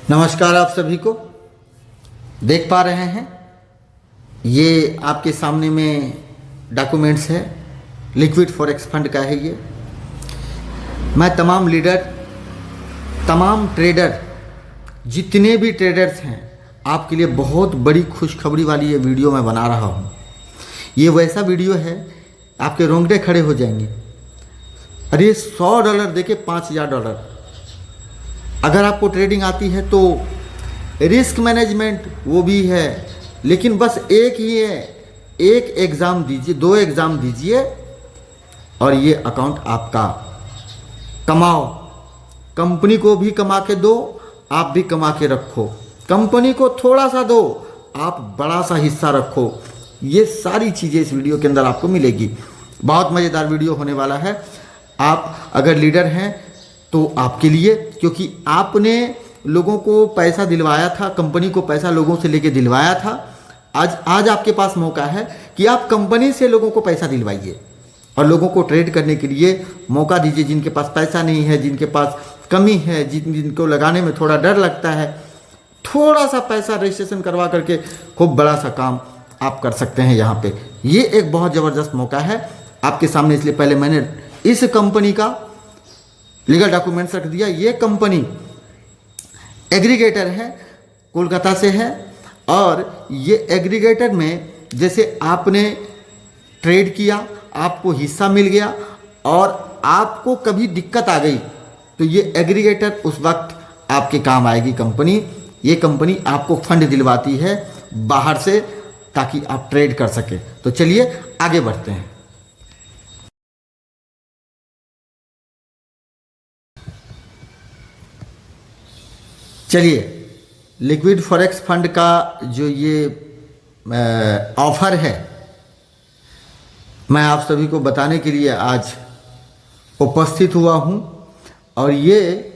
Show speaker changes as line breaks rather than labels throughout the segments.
नमस्कार। आप सभी को देख पा रहे हैं, ये आपके सामने में डॉक्यूमेंट्स है, लिक्विड फॉरेक्स फंड का है। ये मैं तमाम लीडर, तमाम ट्रेडर, जितने भी ट्रेडर्स हैं, आपके लिए बहुत बड़ी खुशखबरी वाली ये वीडियो मैं बना रहा हूँ। ये वैसा वीडियो है, आपके रोंगटे खड़े हो जाएंगे। अरे $100 देके $5000। अगर आपको ट्रेडिंग आती है तो रिस्क मैनेजमेंट वो भी है, लेकिन बस एक ही है, एक एग्ज़ाम दीजिए, 2 एग्ज़ाम दीजिए और ये अकाउंट आपका। कमाओ, कंपनी को भी कमा के दो, आप भी कमा के रखो। कंपनी को थोड़ा सा दो, आप बड़ा सा हिस्सा रखो। ये सारी चीज़ें इस वीडियो के अंदर आपको मिलेगी। बहुत मज़ेदार वीडियो होने वाला है। आप अगर लीडर हैं तो आपके लिए, क्योंकि आपने लोगों को पैसा दिलवाया था, कंपनी को पैसा लोगों से लेके दिलवाया था। आज आपके पास मौका है कि आप कंपनी से लोगों को पैसा दिलवाइए और लोगों को ट्रेड करने के लिए मौका दीजिए। जिनके पास पैसा नहीं है, जिनके पास कमी है, जिनको लगाने में थोड़ा डर लगता है, थोड़ा सा पैसा रजिस्ट्रेशन करवा करके खूब बड़ा सा काम आप कर सकते हैं यहाँ पे। ये एक बहुत ज़बरदस्त मौका है आपके सामने, इसलिए पहले मैंने इस कंपनी का लीगल डॉक्यूमेंट्स रख दिया। ये कंपनी एग्रीगेटर है, कोलकाता से है, और ये एग्रीगेटर में जैसे आपने ट्रेड किया, आपको हिस्सा मिल गया और आपको कभी दिक्कत आ गई तो ये एग्रीगेटर उस वक्त आपके काम आएगी कंपनी। ये कंपनी आपको फंड दिलवाती है बाहर से, ताकि आप ट्रेड कर सके। तो चलिए आगे बढ़ते हैं। चलिए, लिक्विड फॉरेक्स फंड का जो ये ऑफर है, मैं आप सभी को बताने के लिए आज उपस्थित हुआ हूँ। और ये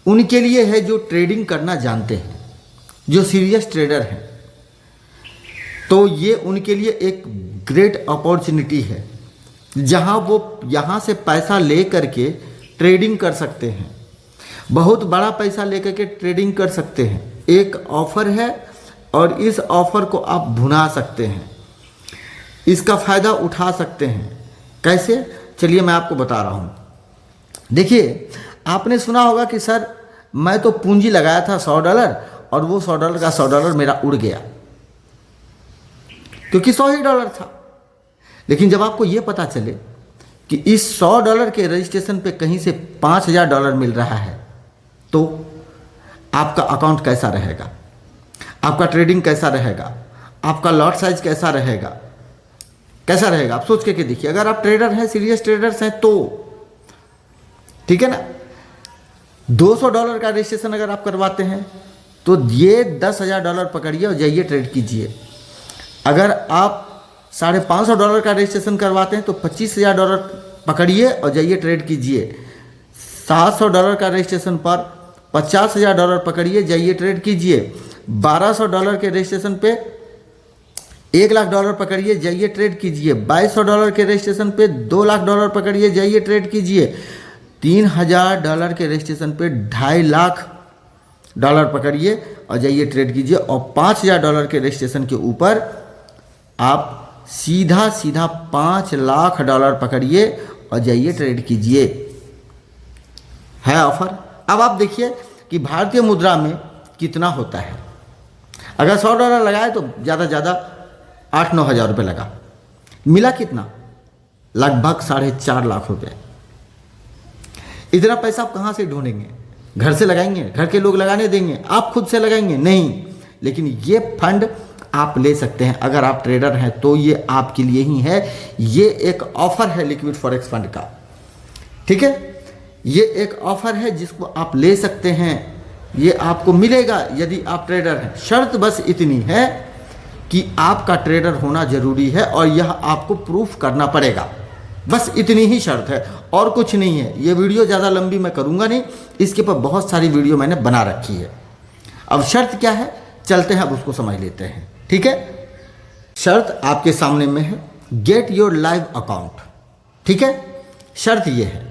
उनके लिए है जो ट्रेडिंग करना जानते हैं, जो सीरियस ट्रेडर हैं। तो ये उनके लिए एक ग्रेट अपॉर्चुनिटी है, जहाँ वो यहाँ से पैसा ले करके ट्रेडिंग कर सकते हैं, बहुत बड़ा पैसा लेकर के ट्रेडिंग कर सकते हैं। एक ऑफ़र है और इस ऑफ़र को आप भुना सकते हैं, इसका फ़ायदा उठा सकते हैं। कैसे? चलिए मैं आपको बता रहा हूँ। देखिए, आपने सुना होगा कि सर मैं तो पूंजी लगाया था $100 और वो $100 का $100 मेरा उड़ गया, क्योंकि $100 था। लेकिन जब आपको ये पता चले कि इस $100 के रजिस्ट्रेशन पे कहीं से $5000 मिल रहा है, तो आपका अकाउंट कैसा रहेगा, आपका ट्रेडिंग कैसा रहेगा, आपका लॉट साइज कैसा रहेगा, कैसा रहेगा आप सोच के देखिए। अगर आप ट्रेडर हैं, सीरियस ट्रेडर्स हैं, तो ठीक है ना। $200 का रजिस्ट्रेशन अगर आप करवाते हैं तो ये $10,000 पकड़िए और जाइए ट्रेड कीजिए। अगर आप $550 का रजिस्ट्रेशन करवाते हैं तो $25,000 पकड़िए और जाइए ट्रेड कीजिए। $700 का रजिस्ट्रेशन पर $50,000 पकड़िए, जाइए ट्रेड कीजिए। $1200 के रजिस्ट्रेशन पे $1,00,000 पकड़िए, जाइए ट्रेड कीजिए। $2200 के रजिस्ट्रेशन पे $2,00,000 पकड़िए, जाइए ट्रेड कीजिए। $3,000 के रजिस्ट्रेशन पे $250,000 पकड़िए और जाइए ट्रेड कीजिए। और $5,000 के रजिस्ट्रेशन के ऊपर आप सीधा $5,00,000 पकड़िए और जाइए ट्रेड कीजिए। है ऑफर। अब आप देखिए कि भारतीय मुद्रा में कितना होता है। अगर $100 लगाए तो ज़्यादा ज़्यादा 8-9 हज़ार रुपये लगा, मिला कितना? लगभग 4.5 लाख रुपये। इतना पैसा आप कहाँ से ढूंढेंगे? घर से लगाएंगे? घर के लोग लगाने देंगे? आप खुद से लगाएंगे? नहीं। लेकिन ये फंड आप ले सकते हैं। अगर आप ट्रेडर हैं तो ये आपके लिए ही है। ये एक ऑफर है लिक्विड फॉरेक्स फंड का, ठीक है। ये एक ऑफर है जिसको आप ले सकते हैं। ये आपको मिलेगा यदि आप ट्रेडर हैं। शर्त बस इतनी है कि आपका ट्रेडर होना जरूरी है और यह आपको प्रूफ करना पड़ेगा। बस इतनी ही शर्त है और कुछ नहीं है। ये वीडियो ज़्यादा लंबी मैं करूँगा नहीं, इसके ऊपर बहुत सारी वीडियो मैंने बना रखी है। अब शर्त क्या है, चलते हैं अब उसको समझ लेते हैं, ठीक है। शर्त आपके सामने में है, गेट योर लाइव अकाउंट, ठीक है। शर्त ये है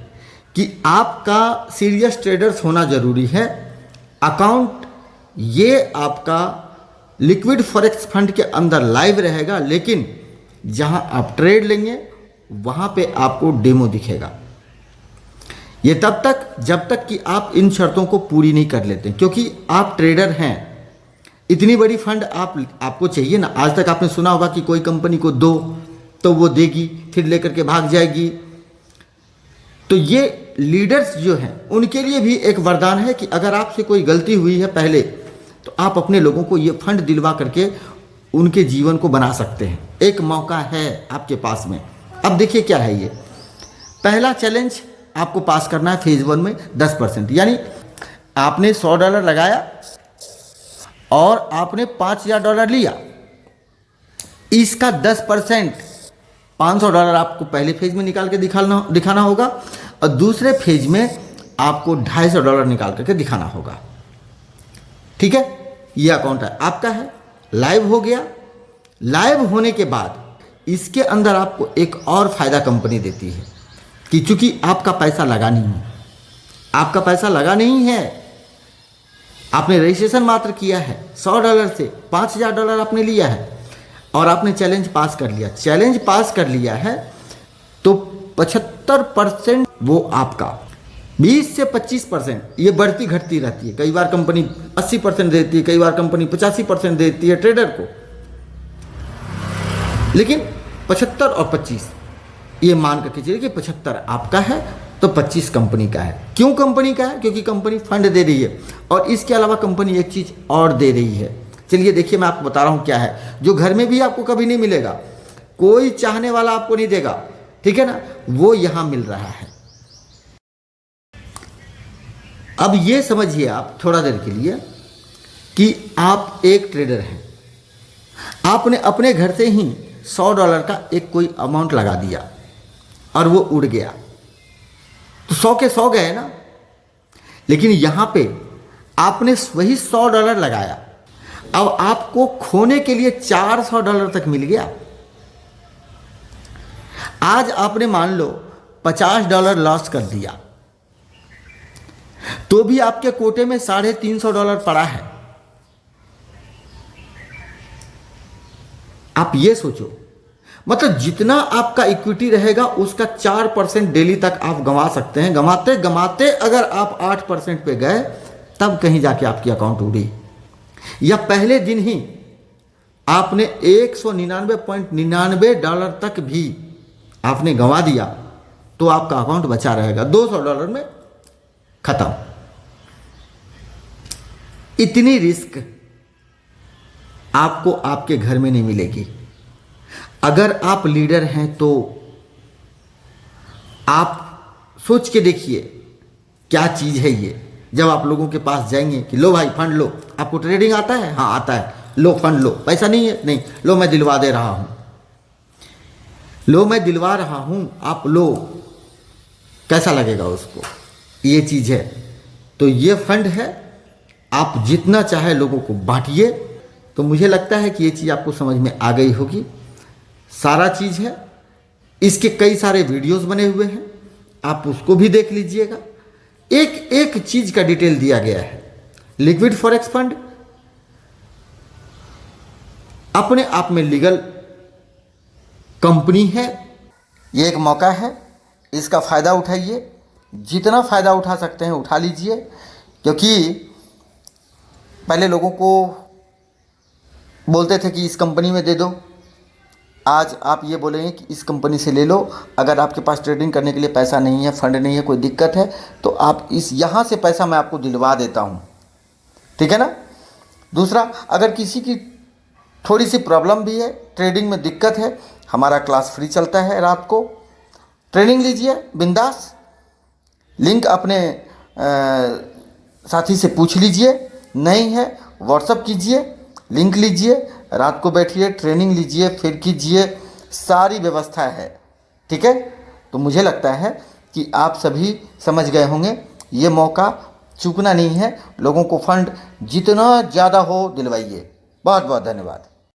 कि आपका सीरियस ट्रेडर्स होना जरूरी है। अकाउंट ये आपका लिक्विड फॉरेक्स फंड के अंदर लाइव रहेगा, लेकिन जहां आप ट्रेड लेंगे वहां पे आपको डेमो दिखेगा। ये तब तक जब तक कि आप इन शर्तों को पूरी नहीं कर लेते, क्योंकि आप ट्रेडर हैं। इतनी बड़ी फंड आपको चाहिए ना। आज तक आपने सुना होगा कि कोई कंपनी को दो तो वो देगी, फिर लेकर के भाग जाएगी। तो ये लीडर्स जो हैं उनके लिए भी एक वरदान है कि अगर आपसे कोई गलती हुई है पहले, तो आप अपने लोगों को ये फंड दिलवा करके उनके जीवन को बना सकते हैं। एक मौका है आपके पास में। अब देखिए क्या है ये। पहला चैलेंज आपको पास करना है फेज 1 में 10%, यानी आपने $100 लगाया और आपने $5000 लिया। इसका 10% $500 आपको पहले फेज में निकाल के दिखाना होगा, और दूसरे फेज में आपको $250 निकाल करके दिखाना होगा। ठीक है, ये अकाउंट है आपका, है लाइव हो गया। लाइव होने के बाद इसके अंदर आपको एक और फायदा कंपनी देती है कि चूंकि आपका पैसा लगा नहीं है, आपका पैसा लगा नहीं है, आपने रजिस्ट्रेशन मात्र किया है, $100 से $5000 आपने लिया है और आपने चैलेंज पास कर लिया। चैलेंज पास कर लिया है तो 75% वो आपका, 20 से 25% ये बढ़ती घटती रहती है। कई बार कंपनी 80% देती है, कई बार कंपनी 85% देती है ट्रेडर को, लेकिन 75 और 25 ये मान करके चलिए कि 75 आपका है तो 25 कंपनी का है। क्यों कंपनी का है? क्योंकि कंपनी फंड दे रही है, और इसके अलावा कंपनी एक चीज़ और दे रही है। चलिए देखिए, मैं आपको बता रहा हूँ क्या है, जो घर में भी आपको कभी नहीं मिलेगा, कोई चाहने वाला आपको नहीं देगा, ठीक है ना, वो यहाँ मिल रहा है। अब ये समझिए आप थोड़ा देर के लिए कि आप एक ट्रेडर हैं, आपने अपने घर से ही $100 का एक कोई अमाउंट लगा दिया और वो उड़ गया, तो 100 के 100 गए ना। लेकिन यहाँ पे आपने वही $100 लगाया, अब आपको खोने के लिए $400 तक मिल गया। आज आपने मान लो $50 लॉस कर दिया, तो भी आपके कोटे में $350 पड़ा है। आप ये सोचो, मतलब जितना आपका इक्विटी रहेगा उसका 4% डेली तक आप गंवा सकते हैं। गंवाते गंवाते अगर आप 8% पे गए, तब कहीं जाके आपकी अकाउंट उड़ी, या पहले दिन ही आपने $199.99 तक भी आपने गंवा दिया, तो आपका अकाउंट बचा रहेगा, $200 में खत्म। इतनी रिस्क आपको आपके घर में नहीं मिलेगी। अगर आप लीडर हैं तो आप सोच के देखिए क्या चीज़ है ये। जब आप लोगों के पास जाएंगे कि लो भाई फंड लो, आपको ट्रेडिंग आता है? हाँ आता है, लो फंड लो। पैसा नहीं है? नहीं, लो मैं दिलवा दे रहा हूँ, लो मैं दिलवा रहा हूँ, आप लो। कैसा लगेगा उसको? ये चीज़ है। तो ये फंड है, आप जितना चाहे लोगों को बांटिए। तो मुझे लगता है कि ये चीज़ आपको समझ में आ गई होगी। सारा चीज़ है, इसके कई सारे वीडियोस बने हुए हैं, आप उसको भी देख लीजिएगा। एक एक चीज़ का डिटेल दिया गया है। लिक्विड फॉरेक्स फंड अपने आप में लीगल कंपनी है। ये एक मौका है, इसका फ़ायदा उठाइए। जितना फ़ायदा उठा सकते हैं उठा लीजिए, क्योंकि पहले लोगों को बोलते थे कि इस कंपनी में दे दो, आज आप ये बोलेंगे कि इस कंपनी से ले लो। अगर आपके पास ट्रेडिंग करने के लिए पैसा नहीं है, फंड नहीं है, कोई दिक्कत है, तो आप यहाँ से पैसा मैं आपको दिलवा देता हूँ, ठीक है ना। दूसरा, अगर किसी की थोड़ी सी प्रॉब्लम भी है, ट्रेडिंग में दिक्कत है, हमारा क्लास फ्री चलता है रात को, ट्रेनिंग लीजिए बिंदास। लिंक अपने साथी से पूछ लीजिए, नहीं है व्हाट्सअप कीजिए, लिंक लीजिए, रात को बैठिए, ट्रेनिंग लीजिए, फिर कीजिए, सारी व्यवस्था है, ठीक है। तो मुझे लगता है कि आप सभी समझ गए होंगे, ये मौका चूकना नहीं है। लोगों को फंड जितना ज़्यादा हो दिलवाइए। बहुत बहुत धन्यवाद।